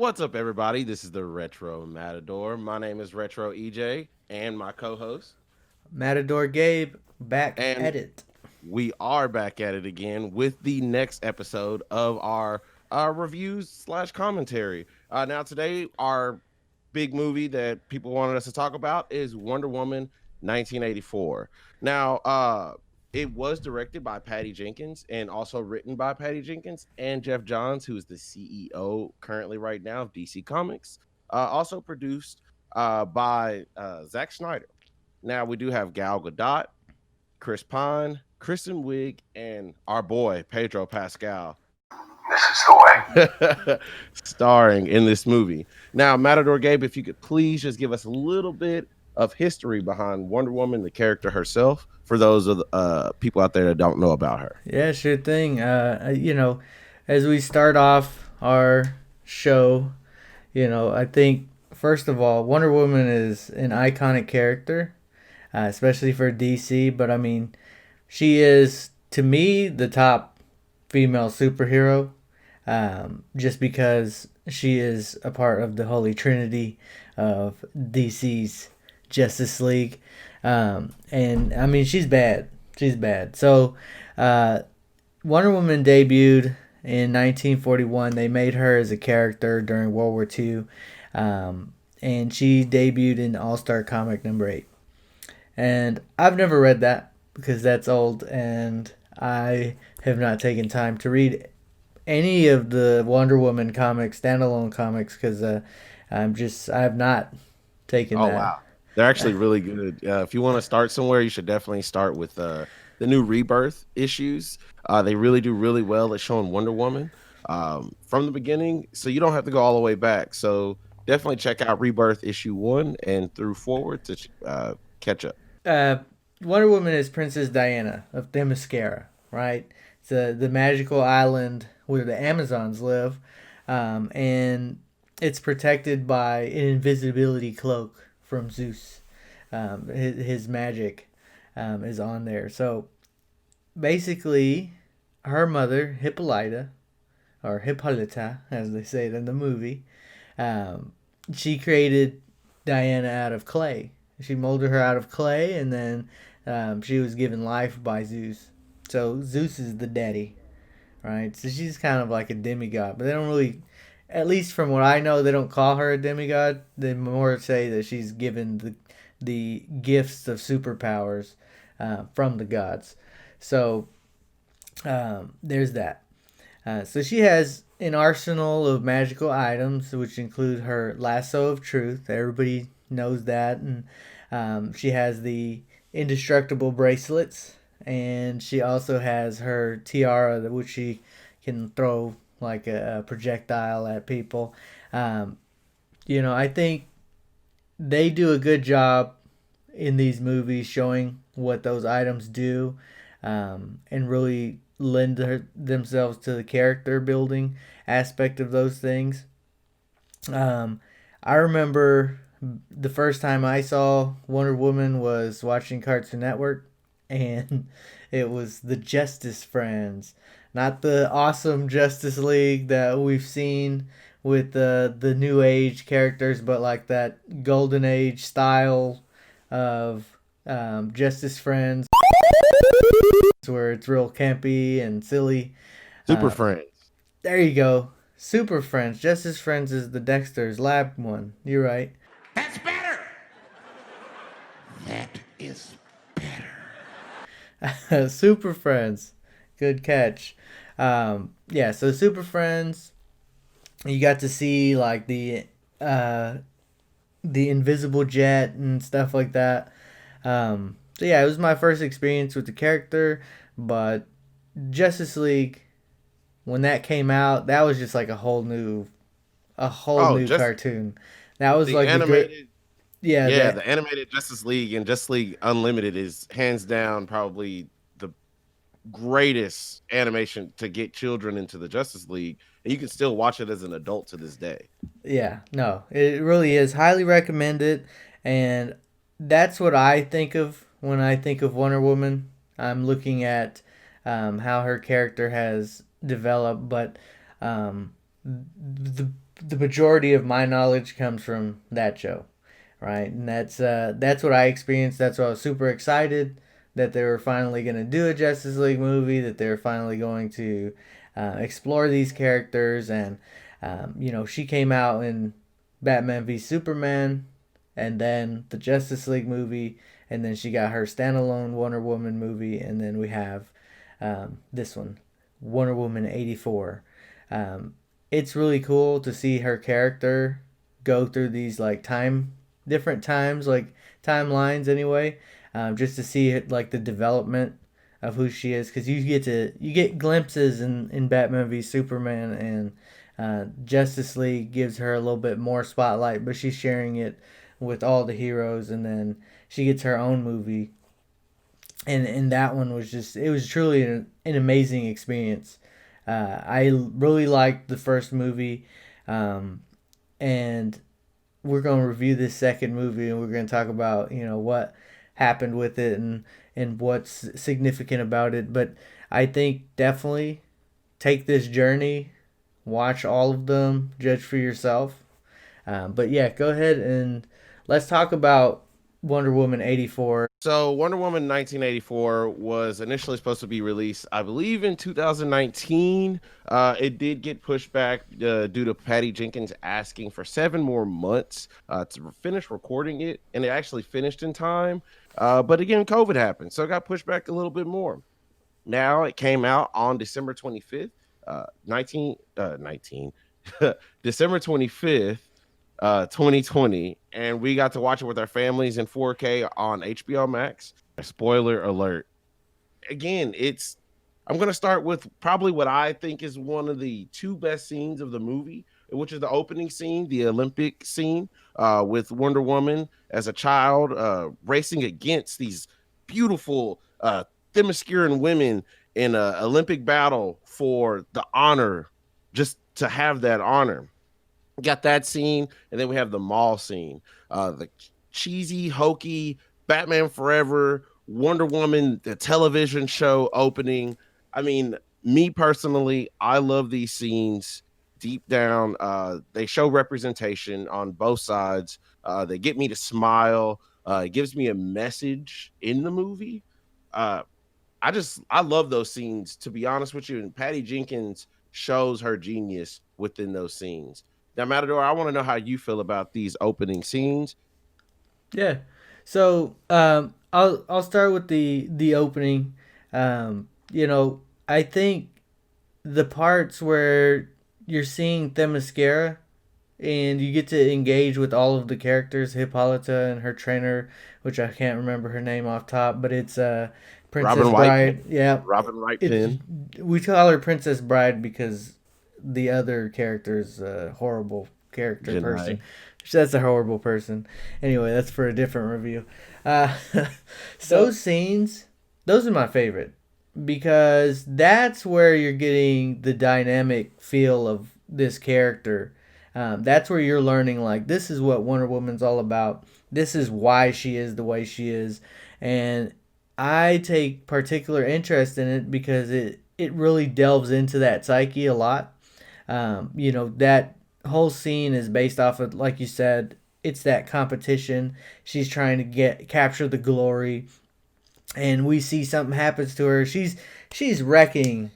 What's up, everybody? This is the Retro Matador. My name is Retro EJ, and my co-host, Matador Gabe back and at it. we are back at it again with the next episode of our reviews slash commentary. Now, today, our big movie that people wanted us to talk about is Wonder Woman 1984. Now, it was directed by Patty Jenkins and also written by Patty Jenkins and Jeff Johns, who is the CEO currently right now of DC Comics. Also produced by Zack Snyder. Now, we do have Gal Gadot, Chris Pine, Kristen Wiig, and our boy Pedro Pascal. This is the way. Starring in this movie. Now, Matador Gabe, if you could please just give us a little bit of history behind Wonder Woman, the character herself, for those of the people out there that don't know about her. Yeah, sure thing. As we start off our show, I think first of all, Wonder Woman is an iconic character, especially for DC. But I mean, she is to me the top female superhero, just because she is a part of the Holy Trinity of DC's Justice League. And I mean, she's bad. She's bad. So, uh, Wonder Woman debuted in 1941. They made her as a character during World War II. And she debuted in All Star Comic number 8. And I've never read that because that's old, and I have not taken time to read any of the Wonder Woman comics, standalone comics, because I have not taken Oh that. wow, they're actually really good. If you want to start somewhere, you should definitely start with the new Rebirth issues. They really do really well at showing Wonder Woman from the beginning, so you don't have to go all the way back. So definitely check out Rebirth issue 1 and through forward to catch up. uh, Wonder Woman is Princess Diana of Themyscira, right? It's the magical island where the Amazons live, and it's protected by an invisibility cloak from Zeus. His magic is on there. So basically, her mother, Hippolyta, or Hippolyta, as they say it in the movie, um, she created Diana out of clay. She molded her out of clay, and then she was given life by Zeus. So Zeus is the daddy, right? So she's kind of like a demigod, but they don't really, at least from what I know, they don't call her a demigod. They more say that she's given the gifts of superpowers from the gods. So there's that. So she has an arsenal of magical items, which include her lasso of truth. Everybody knows that, and she has the indestructible bracelets, and she also has her tiara, which she can throw like a projectile at people. Um, I think they do a good job in these movies showing what those items do, and really lend themselves to the character building aspect of those things. Um, I remember the first time I saw Wonder Woman was watching Cartoon Network, and it was the Justice Friends, not the awesome Justice League that we've seen with the new age characters, but like that golden age style of Justice Friends, where it's real campy and silly. Super Uh, Friends. there you go. Super Friends. Justice Friends is the Dexter's Lab one. You're right. That's better. That is Super Friends. Good catch. Yeah, so Super Friends, you got to see like uh, the invisible jet and stuff like that. So yeah, it was my first experience with the character, but Justice League when that came out, that was just like a whole Oh, new just cartoon. That was the like the great, animated. yeah, Yeah, that the animated Justice League and Justice League Unlimited is hands down probably the greatest animation to get children into the Justice League, and you can still watch it as an adult to this day. yeah, no, it really is highly recommended, and that's what I think of when I think of Wonder Woman. I'm looking at how her character has developed, but the the majority of my knowledge comes from that show, right? And that's what I experienced. That's why I was super excited that they were finally going to do a Justice League movie. That they were finally going to explore these characters. And she came out in Batman v Superman, and then the Justice League movie, and then she got her standalone Wonder Woman movie, and then we have this one, Wonder Woman 84. It's really cool to see her character go through these like different times, like timelines anyway, just to see it, like the development of who she is, because you get glimpses in Batman v Superman, and Justice League gives her a little bit more spotlight, but she's sharing it with all the heroes, and then she gets her own movie, and that one was just, it was truly an amazing experience. I really liked the first movie, and we're going to review this second movie, and we're going to talk about what happened with it, and what's significant about it. But I think definitely take this journey, watch all of them, judge for yourself. But yeah, go ahead and let's talk about Wonder Woman 84. So Wonder Woman 1984 was initially supposed to be released, I believe, in 2019. It did get pushed back due to Patty Jenkins asking for 7 more months to finish recording it, and it actually finished in time. But again, COVID happened, so it got pushed back a little bit more. Now it came out on December 25th, 19, December 25th, 2020, and we got to watch it with our families in 4K on HBO Max. Spoiler alert. Again, I'm going to start with probably what I think is one of the 2 best scenes of the movie, which is the opening scene, the Olympic scene, with Wonder Woman as a child racing against these beautiful Themysciran women in an Olympic battle for the honor, just to have that honor. Got that scene, and then we have the mall scene, the cheesy, hokey Batman Forever, Wonder Woman, the television show opening. I mean, me personally, I love these scenes deep down. They show representation on both sides. They get me to smile. It gives me a message in the movie. Uh, I love those scenes, to be honest with you. And Patty Jenkins shows her genius within those scenes. Now, Matador, I want to know how you feel about these opening scenes. Yeah. So I'll start with the opening. I think the parts where you're seeing Themyscira and you get to engage with all of the characters, Hippolyta and her trainer, which I can't remember her name off top, but it's Princess Robin Bride. White, Yeah, Robin Wright it's Penn. we call her Princess Bride because the other character's a horrible character person. Janai. That's a horrible person. Anyway, that's for a different review. Uh, So those scenes, those are my favorite because that's where you're getting the dynamic feel of this character. That's where you're learning, like, this is what Wonder Woman's all about. This is why she is the way she is. And I take particular interest in it because it really delves into that psyche a lot. That whole scene is based off of, like you said, it's that competition. She's trying to capture the glory, and we see something happens to her. She's wrecking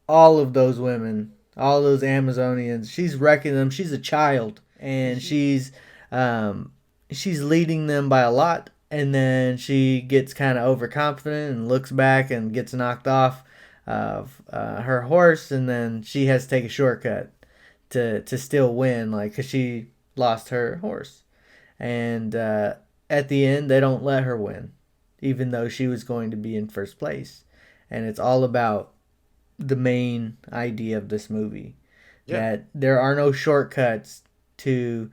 all of those women, all those Amazonians. She's wrecking them. She's a child, and she's leading them by a lot. And then she gets kind of overconfident and looks back and gets knocked off of her horse, and then she has to take a shortcut to still win, like, because she lost her horse. And at the end, they don't let her win, even though she was going to be in first place. And it's all about the main idea of this movie, yeah, that there are no shortcuts to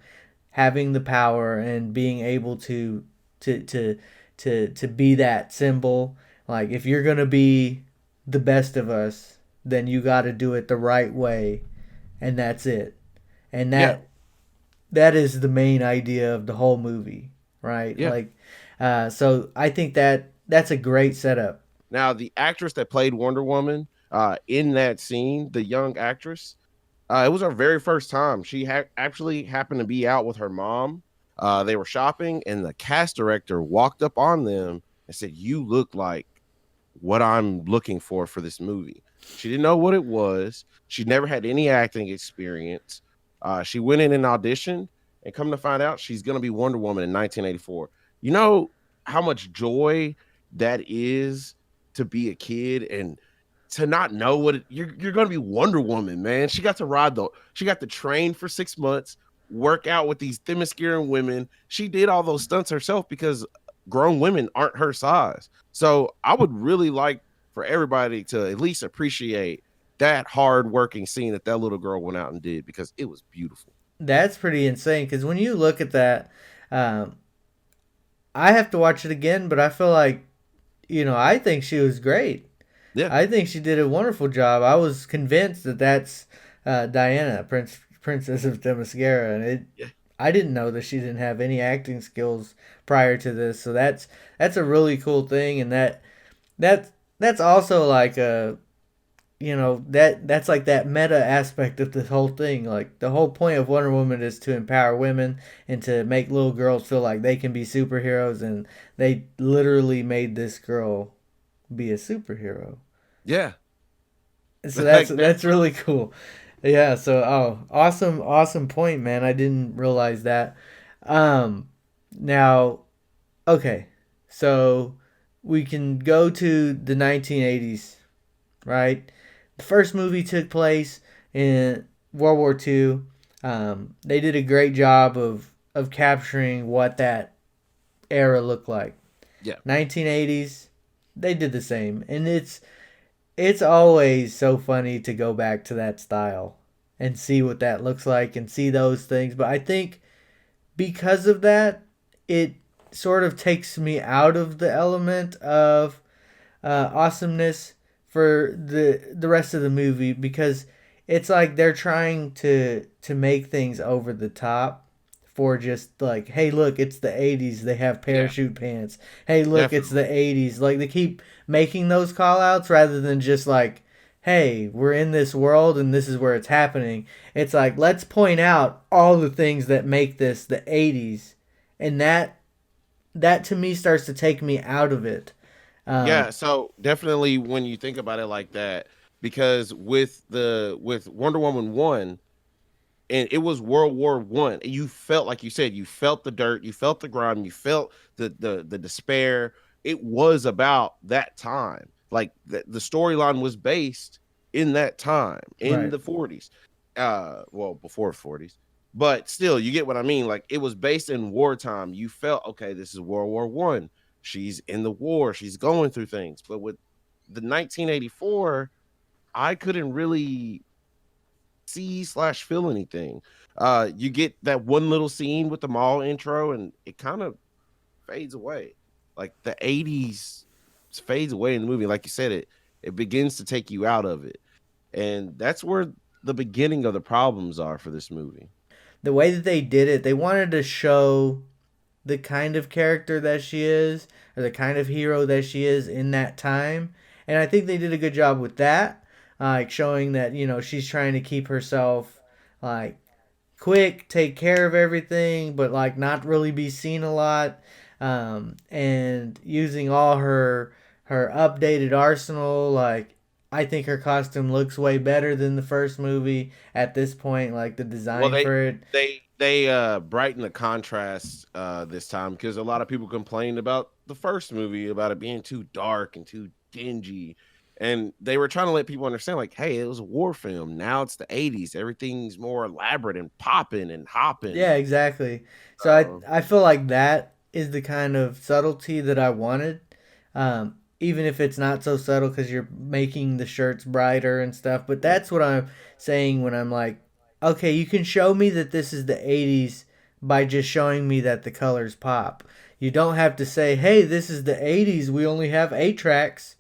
having the power and being able to to to be that symbol. Like, if you're gonna be the best of us, then you got to do it the right way, and that's it. And yeah, that is the main idea of the whole movie, right? yeah. Like, so I think that's a great setup. Now, the actress that played Wonder Woman in that scene, the young actress, It was her very first time. She actually happened to be out with her mom. They were shopping, and the cast director walked up on them and said, "You look like what I'm looking for this movie." She didn't know what it was. She never had any acting experience. She went in and auditioned, and come to find out, she's going to be Wonder Woman in 1984. You know how much joy that is to be a kid and to not know what you're going to be Wonder Woman, man. She got to ride though. She got to train for 6 months, work out with these Themysciran women. She did all those stunts herself because grown women aren't her size. So I would really like for everybody to at least appreciate that hard working scene that little girl went out and did because it was beautiful. That's pretty insane because when you look at that, um, I have to watch it again, but I feel like, I think she was great. Yeah. I think she did a wonderful job. I was convinced that that's Diana, Princess of Themyscira, and Yeah. I didn't know that she didn't have any acting skills prior to this. So that's a really cool thing, and that's also like that's like that meta aspect of the whole thing. Like the whole point of Wonder Woman is to empower women and to make little girls feel like they can be superheroes, and they literally made this girl be a superhero. Yeah. So that's really cool. Yeah, so awesome point, man. I didn't realize that. Now, okay. So we can go to the 1980s, right? The first movie took place in World War II. They did a great job of capturing what that era looked like. Yeah. 1980s, they did the same, and it's always so funny to go back to that style and see what that looks like and see those things. But I think because of that, it sort of takes me out of the element of awesomeness for the rest of the movie, because it's like they're trying to make things over the top for just like, hey, look, it's the 80s, they have parachute pants. Hey, look, it's the 80s. Like they keep making those call outs rather than just like, hey, we're in this world and this is where it's happening. It's like, let's point out all the things that make this the 80s. And that to me starts to take me out of it. Yeah, so definitely when you think about it like that, because with Wonder Woman 1, and it was World War I. You felt, like you said, you felt the dirt, you felt the grime, you felt the despair. It was about that time. Like the storyline was based in that time, in Right. the 40s. Well, before 40s. But still, you get what I mean. Like it was based in wartime. You felt, okay, this is World War I. She's in the war, she's going through things. But with the 1984, I couldn't really see/feel anything. You get that one little scene with the mall intro, and it kind of fades away. Like the 80s fades away in the movie. Like you said, it begins to take you out of it. And that's where the beginning of the problems are for this movie. The way that they did it, they wanted to show the kind of character that she is, or the kind of hero that she is in that time. And I think they did a good job with that, like showing that, she's trying to keep herself like quick, take care of everything, but like not really be seen a lot, and using all her updated arsenal. Like I think her costume looks way better than the first movie at this point. Like the Well, design they for it. they brighten the contrast this time because a lot of people complained about the first movie about it being too dark and too dingy, and they were trying to let people understand, like, hey, it was a war film. Now it's the 80s. Everything's more elaborate and popping and hopping. Yeah, exactly. So Um, I feel like that is the kind of subtlety that I wanted. Even if it's not so subtle because you're making the shirts brighter and stuff. But that's what I'm saying when I'm like, okay, you can show me that this is the 80s by just showing me that the colors pop. You don't have to say, hey, this is the 80s. We only have 8 tracks.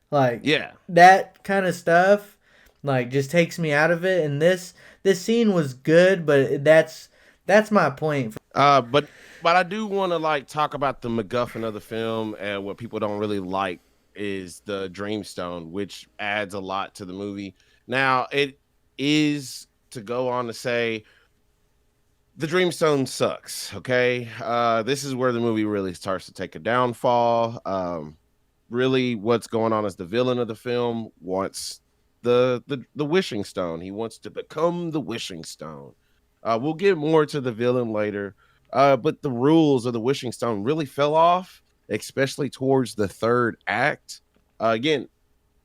Like yeah. that kind of stuff like just takes me out of it. And this scene was good, but that's my point. But I do want to like talk about the MacGuffin of the film, and what people don't really like is the Dreamstone, which adds a lot to the movie. Now it is to go on to say the Dreamstone sucks. Okay, this is where the movie really starts to take a downfall. Really, what's going on is the villain of the film wants the wishing stone. He wants to become the wishing stone. We'll get more to the villain later, but the rules of the wishing stone really fell off, especially towards the third act. Again,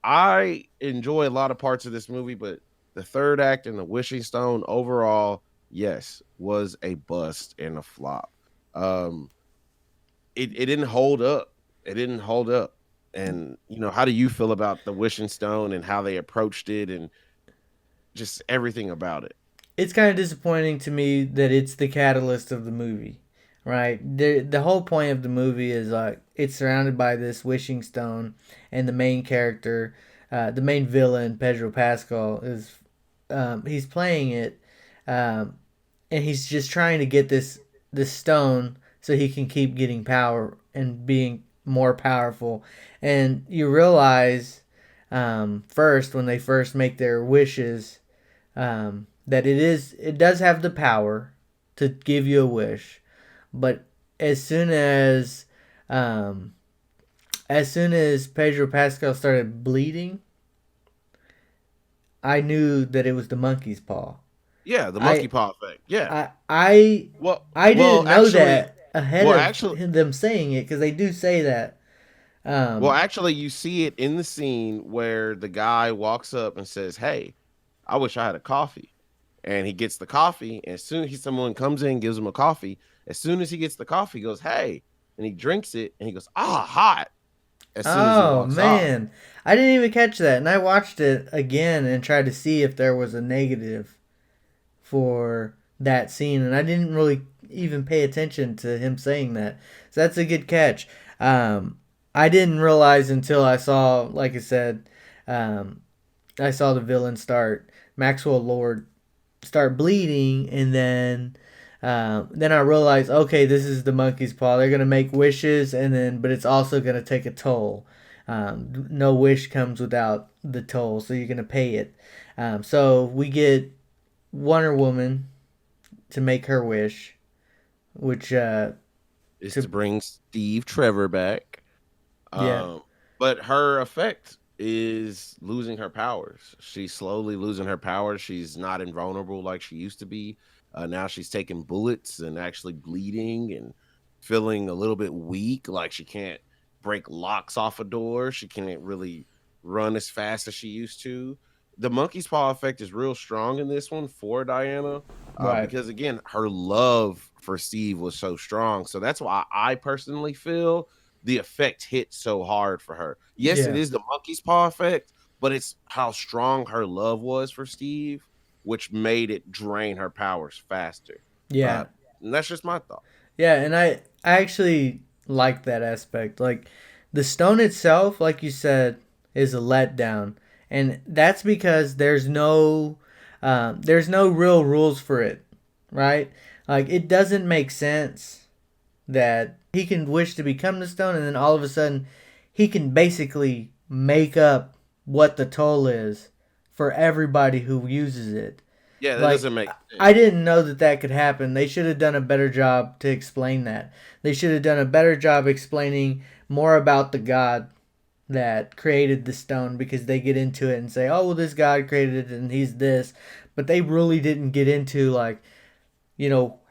I enjoy a lot of parts of this movie, but the third act and the wishing stone overall, yes, was a bust and a flop. Um, it didn't hold up. It didn't hold up. And how do you feel about the wishing stone and how they approached it and just everything about it? It's kind of disappointing to me that it's the catalyst of the movie, right? The whole point of the movie is like it's surrounded by this wishing stone, and the main character, the main villain, Pedro Pascal, is he's playing it, um, and he's just trying to get this stone so he can keep getting power and being more powerful. And you realize first when they first make their wishes that it does have the power to give you a wish, but as soon as um, as soon as Pedro Pascal started bleeding, I knew that it was the monkey's paw. Yeah, the monkey I paw effect. Yeah. I I Well, I well, didn't know actually, that ahead well, of actually, them saying it because they do say that. well, Um, actually, you see it in the scene where the guy walks up and says, "Hey, I wish I had a coffee." And he gets the coffee, and as soon as someone comes in, gives him a coffee. As soon as he gets the coffee, he goes, "Hey," and he drinks it, and he goes, "Ah, hot." As soon as he oh walks off. man, I didn't even catch that, and I watched it again and tried to see if there was a negative for that scene, and I didn't really even pay attention to him saying that. So that's a good catch. I didn't realize until I saw, like I said, um, I saw the villain start Maxwell Lord start bleeding, and then I realized, okay, this is the monkey's paw. They're gonna make wishes, and then but it's also gonna take a toll. No wish comes without the toll, so you're gonna pay it. So we get Wonder Woman to make her wish, which Is to to bring Steve Trevor back. yeah Um, but her effect is losing her powers. She's slowly losing her powers. She's not invulnerable like she used to be. Now she's taking bullets and actually bleeding and feeling a little bit weak, like she can't break locks off a door. She can't really run as fast as she used to. The monkey's paw effect is real strong in this one for Diana, right because again, her love for Steve was so strong. So that's why I personally feel the effect hit so hard for her. Yes, it yeah is the monkey's paw effect, but it's how strong her love was for Steve, which made it drain her powers faster. Uh, yeah and that's just my thought. yeah, and I actually like that aspect. Like the stone itself, like you said, is a letdown, and that's because there's no real rules for it, right? Like it doesn't make sense that he can wish to become the stone, and then all of a sudden he can basically make up what the toll is for everybody who uses it. Yeah, that Like doesn't make I sense. didn't know that that could happen. They should have done a better job to explain that. They should have done a better job explaining more about the god that created the stone, because they get into it and say, "Oh, well, this god created it and he's this." But they really didn't get into like,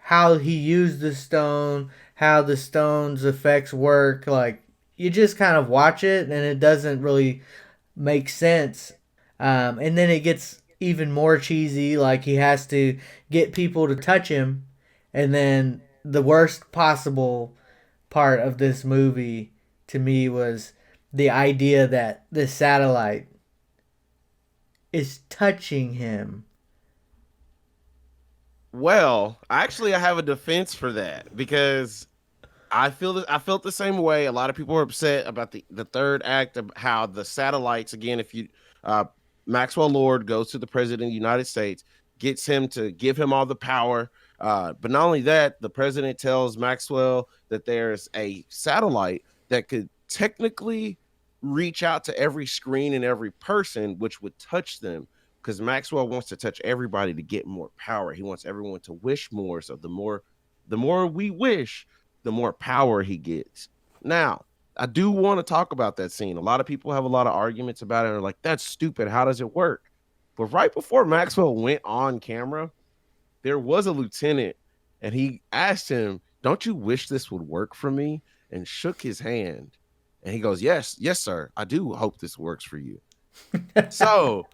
how he used the stone, how the stone's effects work. Like you just kind of watch it and it doesn't really make sense. And then it gets even more cheesy. Like he has to get people to touch him, and then the worst possible part of this movie to me was the idea that the satellite is touching him. Well, actually, I have a defense for that because I felt the same way. A lot of people were upset about the third act of how the satellites again. If you uh, Maxwell Lord goes to the president of the United States, gets him to give him all the power. But not only that, the president tells Maxwell that there's a satellite that could technically reach out to every screen and every person, which would touch them. because Maxwell wants to touch everybody to get more power. He wants everyone to wish more. So the more we wish, the more power he gets. Now, I do want to talk about that scene. A lot of people have a lot of arguments about it and are like, that's stupid. How does it work? But right before Maxwell went on camera, there was a lieutenant and he asked him, don't you wish this would work for me? And shook his hand. And he goes, yes, yes, sir. I do hope this works for you. So,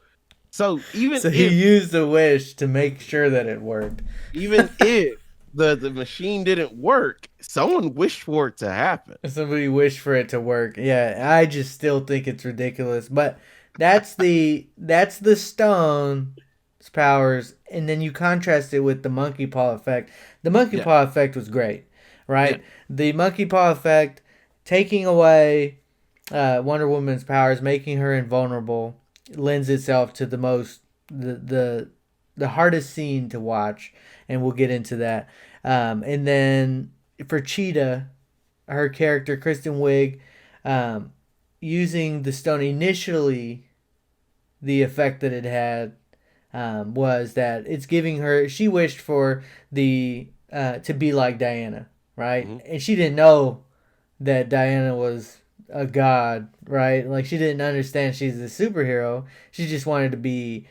so even So he if used the wish to make sure that it worked. even if the machine didn't work, someone wished for it to happen. Somebody wished for it to work. Yeah, I just still think it's ridiculous. But that's the stone's powers, and then you contrast it with the monkey paw effect. The monkey Yeah. paw effect was great, right? Yeah. The monkey paw effect taking away Wonder Woman's powers, making her invulnerable, lends itself to the hardest scene to watch, and we'll get into that. And then for Cheetah, her character Kristen Wiig, using the stone initially, the effect that it had was that it's giving her. She wished for the to be like Diana, right? Mhm. And she didn't know that Diana was a god, right? Like she didn't understand she's a superhero. She just wanted to be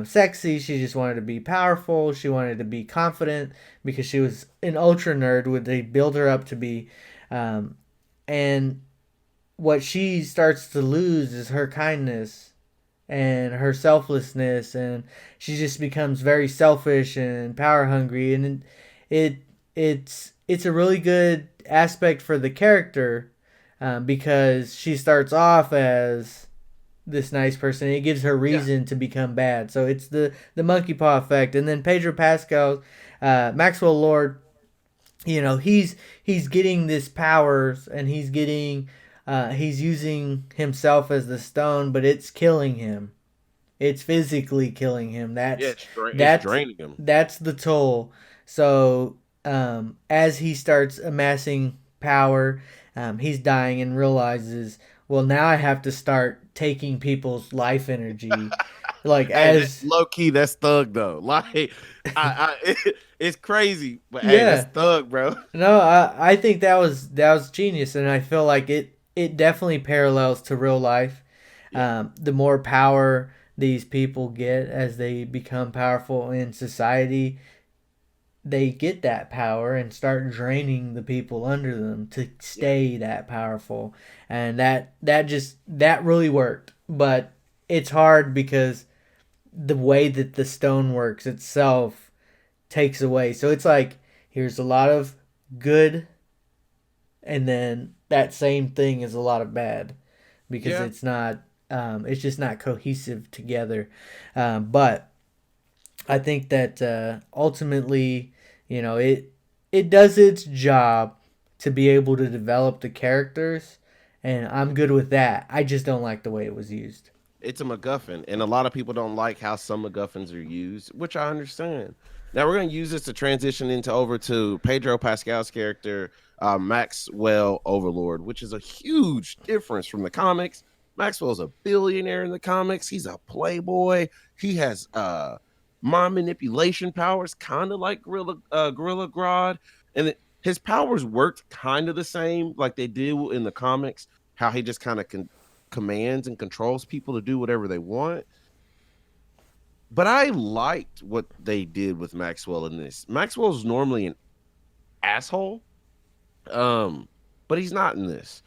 sexy. She just wanted to be powerful. She wanted to be confident because she was an ultra nerd. Would they build her up to be? And what she starts to lose is her kindness and her selflessness, and she just becomes very selfish and power hungry. And it's a really good aspect for the character because she starts off as this nice person. And it gives her reason to become bad. So it's the monkey paw effect. And then Pedro Pascal, Maxwell Lord, he's getting this powers, and he's using himself as the stone, but it's killing him. It's physically killing him. Yeah, That's it's draining him. that's the toll. So as he starts amassing power, he's dying and realizes, well, now I have to start taking people's life energy. Like Hey, as low key, that's thug though. Like, it's crazy, but hey, yeah, that's thug, bro. no, I think that was genius, and I feel like it definitely parallels to real life. Yeah. The more power these people get as they become powerful in society, they get that power and start draining the people under them to stay that powerful, and that really worked. But it's hard because the way that the stone works itself takes away. So it's like here's a lot of good, and then that same thing is a lot of bad because Yeah. it's not. It's just not cohesive together. But I think that ultimately, it does its job to be able to develop the characters, and I'm good with that. I just don't like the way it was used. It's a MacGuffin, and a lot of people don't like how some MacGuffins are used, which I understand. Now we're going to use this to transition into over to Pedro Pascal's character, Maxwell Overlord, which is a huge difference from the comics. Maxwell's a billionaire in the comics. He's a playboy. He has mind manipulation powers, kind of like Gorilla Grodd, and his powers worked kind of the same like they did in the comics. How he just kind of commands and controls people to do whatever they want. But I liked what they did with Maxwell in this. Maxwell's normally an asshole, but he's not in this.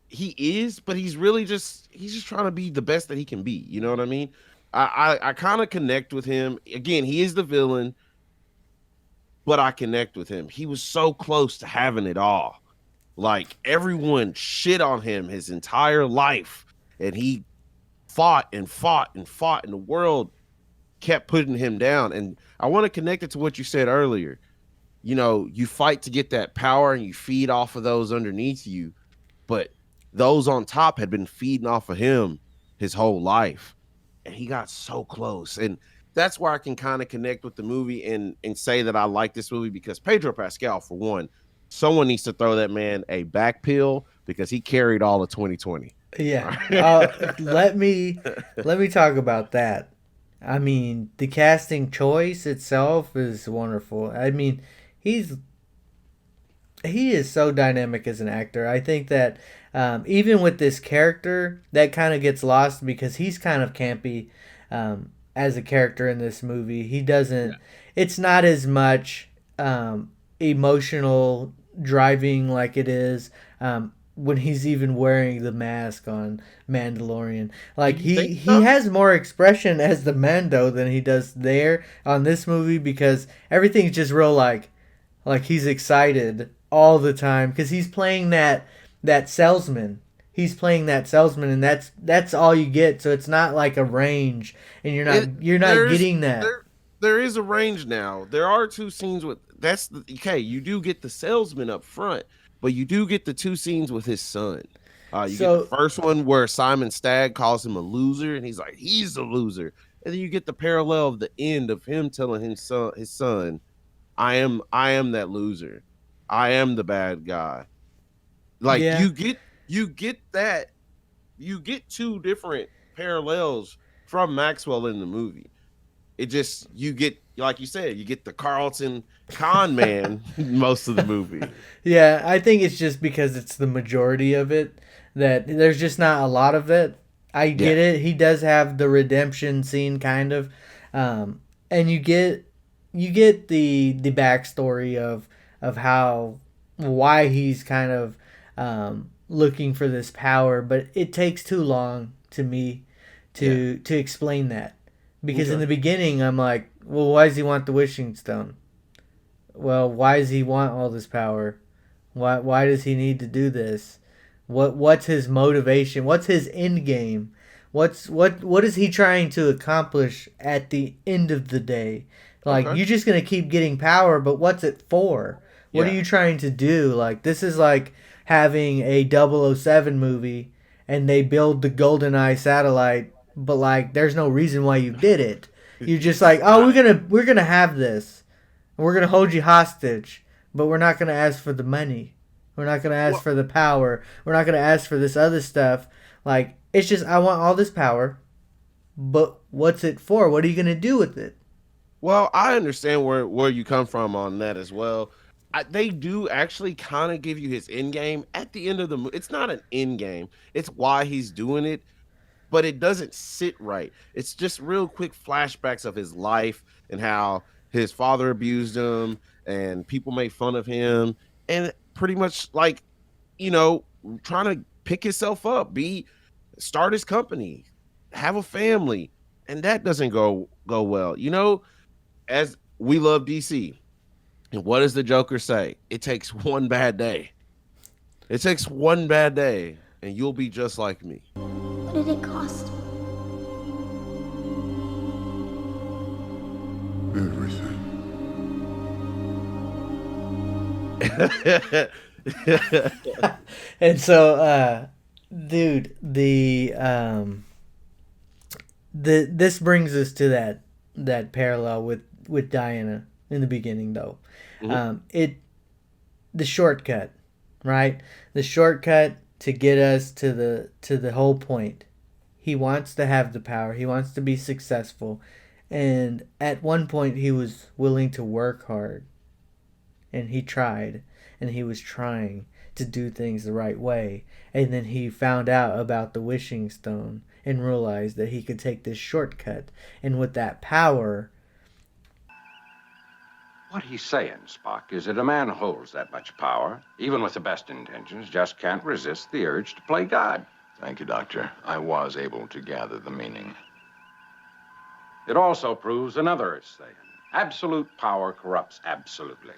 He is, but he's just trying to be the best that he can be. You know what I mean? I kind of connect with him. Again, he is the villain, but I connect with him. He was so close to having it all. Like everyone shit on him his entire life, and he fought and fought and fought, and the world kept putting him down. And I want to connect it to what you said earlier. You fight to get that power, and you feed off of those underneath you, but those on top had been feeding off of him his whole life, and he got so close. And that's where I can kind of connect with the movie and say that I like this movie because Pedro Pascal, for one, someone needs to throw that man a back pill because he carried all of 2020. Yeah. Right? Let me talk about that. I mean, the casting choice itself is wonderful. I mean, he's he is so dynamic as an actor. I think that even with this character, that kind of gets lost because he's kind of campy as a character in this movie. He doesn't. It's not as much emotional driving like it is when he's even wearing the mask on Mandalorian. Like Do you think he so? has more expression as the Mando than he does there on this movie because everything's just real like he's excited all the time because he's playing that salesman. He's playing that salesman, and that's all you get. So it's not like a range, and you're not There's getting that. there is a range now. There are two scenes with okay. You do get the salesman up front, but you do get the two scenes with his son. You get the So first one where Simon Stagg calls him a loser, and he's like, he's a loser. And then you get the parallel of the end of him telling his son, I am that loser. I am the bad guy. Like yeah, you get that you get two different parallels from Maxwell in the movie. It just you get like you said, you get the Carlton con man most of the movie. yeah. I think it's just because it's the majority of it that there's just not a lot of it. I Yeah. get it. He does have the redemption scene, kind of, and you get the backstory of how why he's kind of looking for this power, but it takes too long to me to explain that because in Okay. the beginning I'm like, well, why does he want the wishing stone? Well, why does he want all this power? Why does he need to do this? What's his motivation? What's his end game? What is he trying to accomplish at the end of the day? Like Okay. you're just gonna keep getting power, but what's it for? What are Yeah. you trying to do? Like this is like having a 007 movie and they build the GoldenEye satellite, but like there's no reason why you did it. You're just like, oh, I, we're gonna have this. We're gonna hold you hostage, but we're not gonna ask for the money. We're not gonna ask well, for the power. We're not gonna ask for this other stuff. Like it's just I want all this power, but what's it for? What are you gonna do with it? well, I understand where you come from on that as well. They do actually kind of give you his end game at the end of the movie. It's not an end game. It's why he's doing it, but it doesn't sit right. It's just real quick flashbacks of his life and how his father abused him and people made fun of him and pretty much like, you know, trying to pick himself up, start his company, have a family, and that doesn't go well. You know, as we love DC, and what does the Joker say? It takes one bad day. It takes one bad day, and you'll be just like me. What did it cost? Everything. And so, dude, the this brings us to that parallel with Diana in the beginning, though. It the shortcut, right? The shortcut to get us to the whole point. He wants to have the power. He wants to be successful, and at one point he was willing to work hard, and he tried, and he was trying to do things the right way, and then he found out about the wishing stone and realized that he could take this shortcut, and with that power. What he's saying, Spock, is that a man who holds that much power, even with the best intentions, just can't resist the urge to play God. Thank you, Doctor. I was able to gather the meaning. It also proves another is saying, absolute power corrupts absolutely.